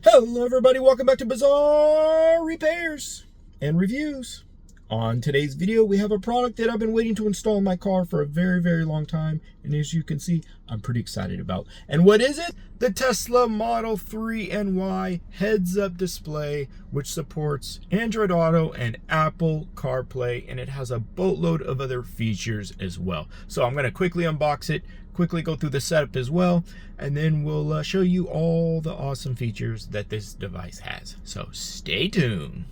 Hello everybody, welcome back to Bazzar Repairs and Reviews. On today's video we have a product that I've been waiting to install in my car for a very long time, and as you can see I'm pretty excited about. And what is it? The Tesla Model 3 and Y heads-up display, which supports Android Auto and Apple CarPlay, and it has a boatload of other features as well. So I'm going to quickly unbox it, quickly go through the setup as well, and then we'll show you all the awesome features that this device has. So stay tuned.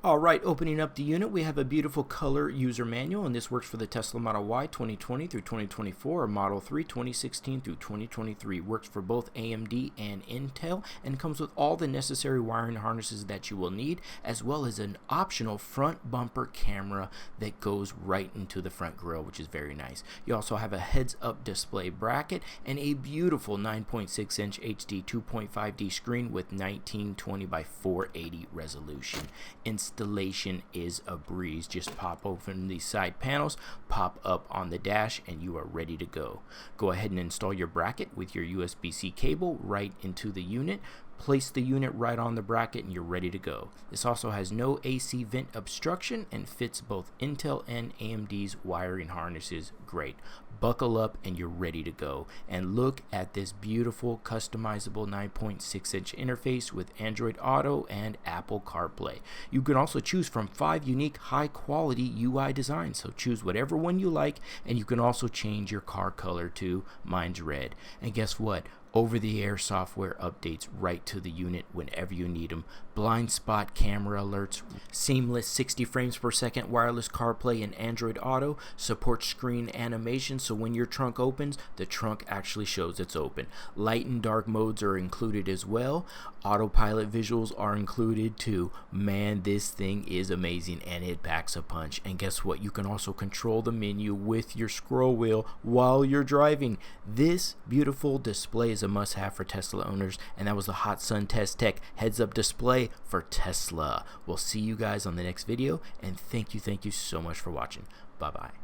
Alright, opening up the unit, we have a beautiful color user manual, and this works for the Tesla Model Y 2020 through 2024 or Model 3 2016 through 2023. Works for both AMD and Intel, and comes with all the necessary wiring harnesses that you will need, as well as an optional front bumper camera that goes right into the front grille, which is very nice. You also have a heads-up display bracket and a beautiful 9.6-inch HD 2.5D screen with 1920 by 480 resolution. Installation is a breeze. Just pop open these side panels, pop up on the dash, and you are ready to go. Go ahead and install your bracket with your USB-C cable right into the unit. Place the unit right on the bracket and you're ready to go. This also has no AC vent obstruction and fits both Intel and AMD's wiring harnesses great. Buckle up and you're ready to go. And look at this beautiful customizable 9.6-inch interface with Android Auto and Apple CarPlay. You can also choose from 5 unique high-quality UI designs, so choose whatever one you like, and you can also change your car color to mine's red. And guess what? Over-the-air software updates right to the unit whenever you need them. Blind spot camera alerts, seamless 60 frames per second wireless CarPlay and Android Auto, supports screen animation so when your trunk opens, the trunk actually shows it's open. Light and dark modes are included as well. Autopilot visuals are included too. Man, this thing is amazing and it packs a punch. And guess what? You can also control the menu with your scroll wheel while you're driving. This beautiful display is a must-have for Tesla owners, and that was the HotSunTesTec Heads-Up Display for Tesla. We'll see you guys on the next video, and thank you so much for watching. Bye-bye.